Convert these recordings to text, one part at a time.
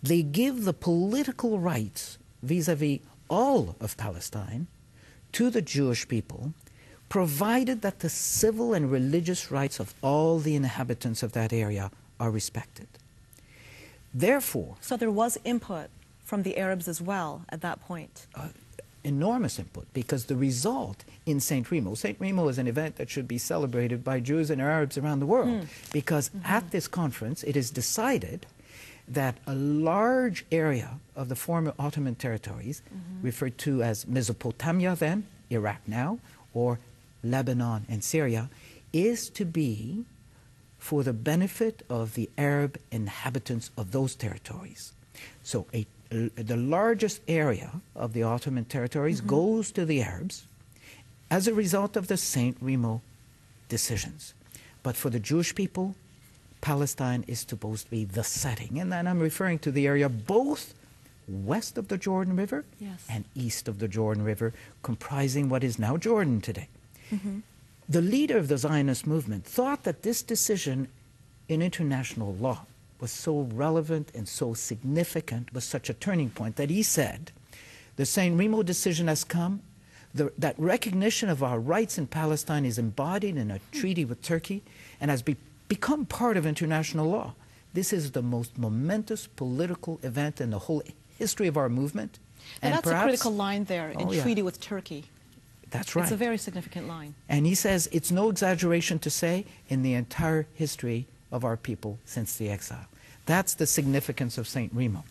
they give the political rights vis-à-vis all of Palestine to the Jewish people, provided that the civil and religious rights of all the inhabitants of that area are respected. Therefore... So there was input from the Arabs as well at that point? Enormous input, because the result in St. Remo is an event that should be celebrated by Jews and Arabs around the world, because at this conference it is decided that a large area of the former Ottoman territories, referred to as Mesopotamia then, Iraq now, or Lebanon and Syria, is to be for the benefit of the Arab inhabitants of those territories. So the largest area of the Ottoman territories goes to the Arabs as a result of the St. Remo decisions. But for the Jewish people, Palestine is supposed to be the setting. And then I'm referring to the area both west of the Jordan River and east of the Jordan River, comprising what is now Jordan today. The leader of the Zionist movement thought that this decision in international law was so relevant and so significant, was such a turning point, that he said, the St. Remo decision has come, that recognition of our rights in Palestine is embodied in a treaty with Turkey and has become part of international law. This is the most momentous political event in the whole history of our movement. And that's perhaps a critical line there, in treaty with Turkey. That's right. It's a very significant line. And he says it's no exaggeration to say in the entire history of our people since the exile. That's the significance of St. Remo.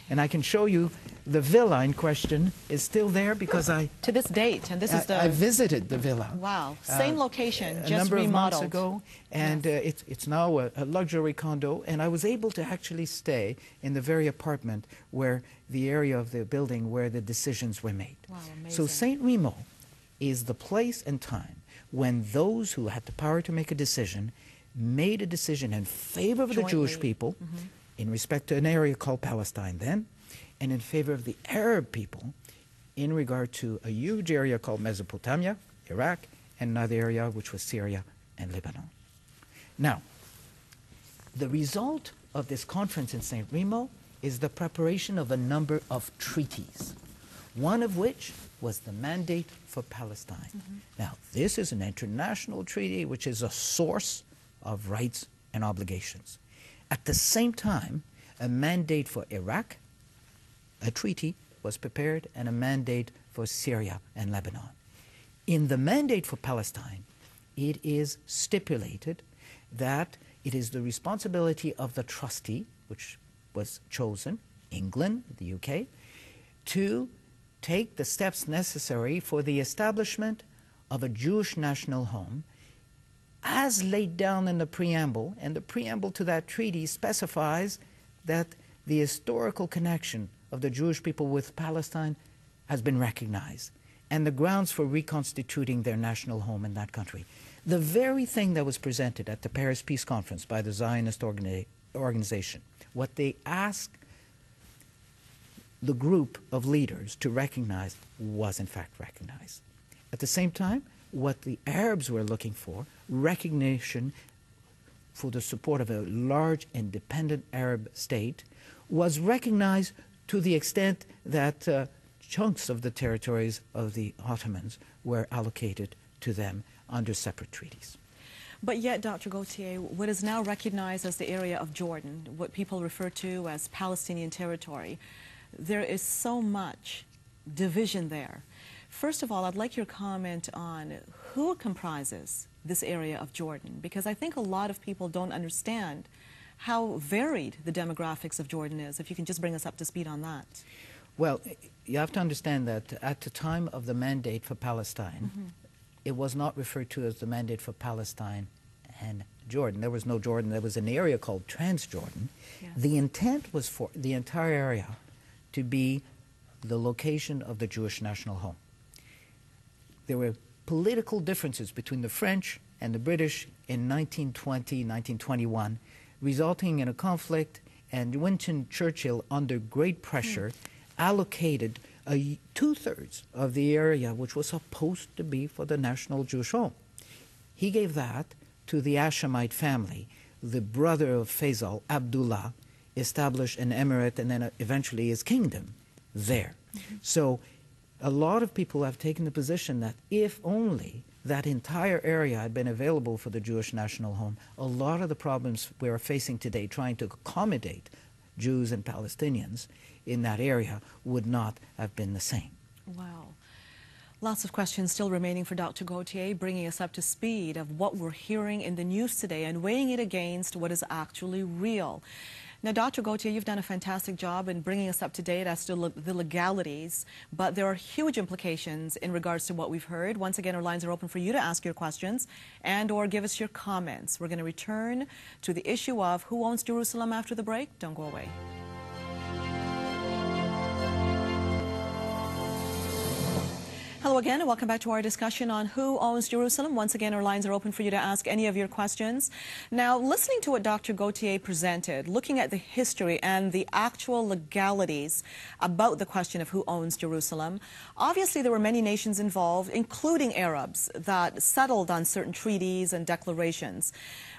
And I can show you the villa in question is still there because I... To this date, and this is the... I visited the villa. Wow. Same location, just remodeled. A number of months ago, and it's now a luxury condo, and I was able to actually stay in the very apartment where the area of the building where the decisions were made. Wow, amazing. So St. Remo is the place and time when those who had the power to make a decision made a decision in favor of the Jewish people in respect to an area called Palestine then, and in favor of the Arab people in regard to a huge area called Mesopotamia, Iraq, and another area which was Syria and Lebanon. Now, the result of this conference in St. Remo is the preparation of a number of treaties, one of which was the Mandate for Palestine. Now, this is an international treaty which is a source of rights and obligations. At the same time, a mandate for Iraq, a treaty, was prepared, and a mandate for Syria and Lebanon. In the mandate for Palestine, it is stipulated that it is the responsibility of the trustee, which was chosen, England, the UK, to take the steps necessary for the establishment of a Jewish national home as laid down in the preamble, and the preamble to that treaty specifies that the historical connection of the Jewish people with Palestine has been recognized, and the grounds for reconstituting their national home in that country. The very thing that was presented at the Paris Peace Conference by the Zionist organization, what they asked the group of leaders to recognize was in fact recognized. At the same time, what the Arabs were looking for, recognition for the support of a large independent Arab state, was recognized to the extent that chunks of the territories of the Ottomans were allocated to them under separate treaties. But yet, Dr. Gautier, what is now recognized as the area of Jordan, what people refer to as Palestinian territory, there is so much division there. First of all, I'd like your comment on who comprises this area of Jordan, because I think a lot of people don't understand how varied the demographics of Jordan is. If you can just bring us up to speed on that. Well, you have to understand that at the time of the Mandate for Palestine, it was not referred to as the Mandate for Palestine and Jordan. There was no Jordan. There was an area called Transjordan. Yes. The intent was for the entire area to be the location of the Jewish national home. There were political differences between the French and the British in 1920, 1921, resulting in a conflict, and Winston Churchill, under great pressure, allocated two-thirds of the area which was supposed to be for the national Jewish home. He gave that to the Hashemite family, the brother of Faisal, Abdullah, establish an emirate and then eventually his kingdom there. So a lot of people have taken the position that if only that entire area had been available for the Jewish national home, a lot of the problems we are facing today trying to accommodate Jews and Palestinians in that area would not have been the same. Wow. Lots of questions still remaining for Dr. Gautier, bringing us up to speed of what we're hearing in the news today and weighing it against what is actually real. Now, Dr. Gautier, you've done a fantastic job in bringing us up to date as to the legalities, but there are huge implications in regards to what we've heard. Once again, our lines are open for you to ask your questions and or give us your comments. We're going to return to the issue of who owns Jerusalem after the break. Don't go away. Hello again, and welcome back to our discussion on who owns Jerusalem. Once again, our lines are open for you to ask any of your questions. Now, listening to what Dr. Gautier presented, looking at the history and the actual legalities about the question of who owns Jerusalem, obviously there were many nations involved, including Arabs, that settled on certain treaties and declarations.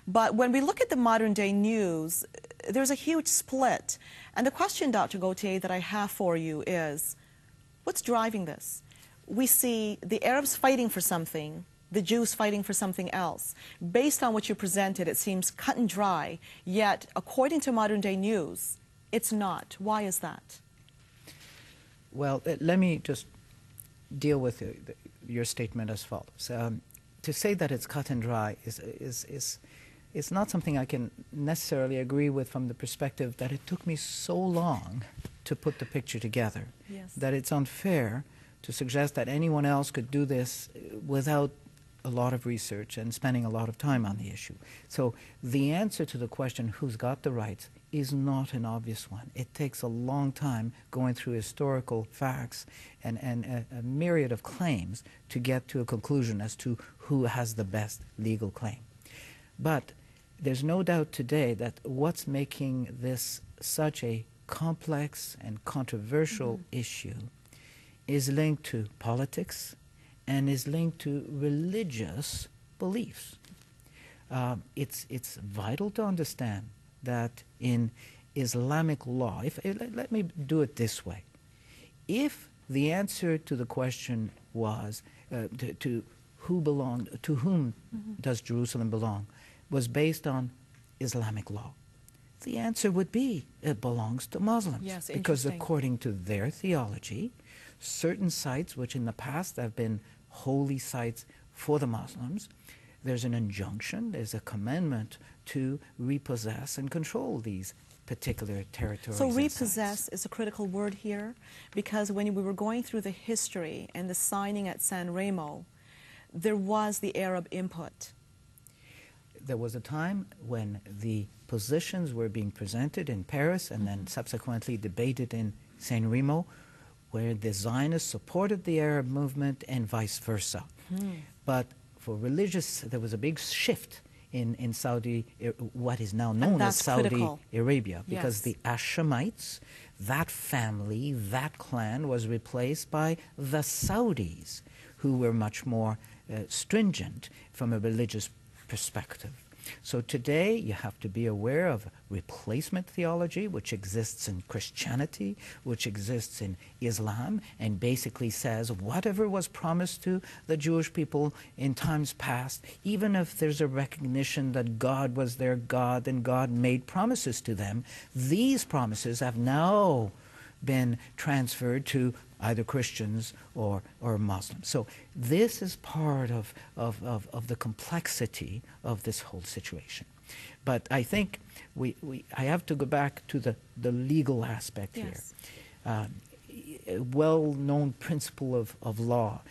But when we look at the modern day news, there's a huge split. And the question, Dr. Gautier, that I have for you is, what's driving this? We see the Arabs fighting for something, the Jews fighting for something else. Based on what you presented, it seems cut and dry, yet according to modern day news, it's not. Why is that? Well, let me just deal with your statement as follows. To say that it's cut and dry is not something I can necessarily agree with from the perspective that it took me so long to put the picture together, yes, that it's unfair to suggest that anyone else could do this without a lot of research and spending a lot of time on the issue. So the answer to the question, who's got the rights, is not an obvious one. It takes a long time going through historical facts and a myriad of claims to get to a conclusion as to who has the best legal claim. But there's no doubt today that what's making this such a complex and controversial issue is linked to politics and is linked to religious beliefs. It's vital to understand that in Islamic law, let me do it this way. If the answer to the question was to whom does Jerusalem belong, was based on Islamic law, the answer would be it belongs to Muslims. Yes, because according to their theology, certain sites which in the past have been holy sites for the Muslims, there's an injunction, there's a commandment to repossess and control these particular territories. So repossess is a critical word here, because when we were going through the history and the signing at San Remo, there was the Arab input. There was a time when the positions were being presented in Paris and then subsequently debated in San Remo, where the Zionists supported the Arab movement and vice versa. But for religious, there was a big shift in Saudi, what is now known as Saudi Arabia, because the Hashemites, that family, that clan was replaced by the Saudis, who were much more stringent from a religious perspective. So today you have to be aware of replacement theology, which exists in Christianity, which exists in Islam, and basically says whatever was promised to the Jewish people in times past, even if there's a recognition that God was their God and God made promises to them, these promises have now been transferred to either Christians or Muslims. So this is part of the complexity of this whole situation. But I think I have to go back to the legal aspect here. A well-known principle of law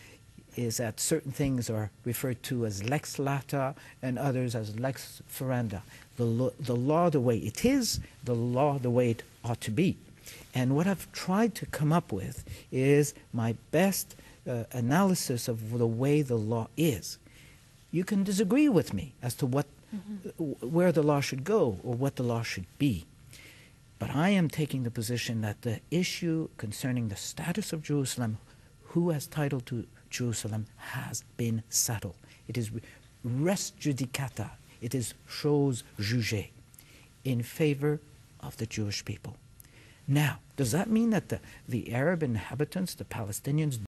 is that certain things are referred to as lex lata and others as lex ferenda. The law the way it is, the law the way it ought to be. And what I've tried to come up with is my best analysis of the way the law is. You can disagree with me as to where the law should go or what the law should be. But I am taking the position that the issue concerning the status of Jerusalem, who has title to Jerusalem, has been settled. It is res judicata. It is chose jugée in favor of the Jewish people. Now, does that mean that the Arab inhabitants, the Palestinians,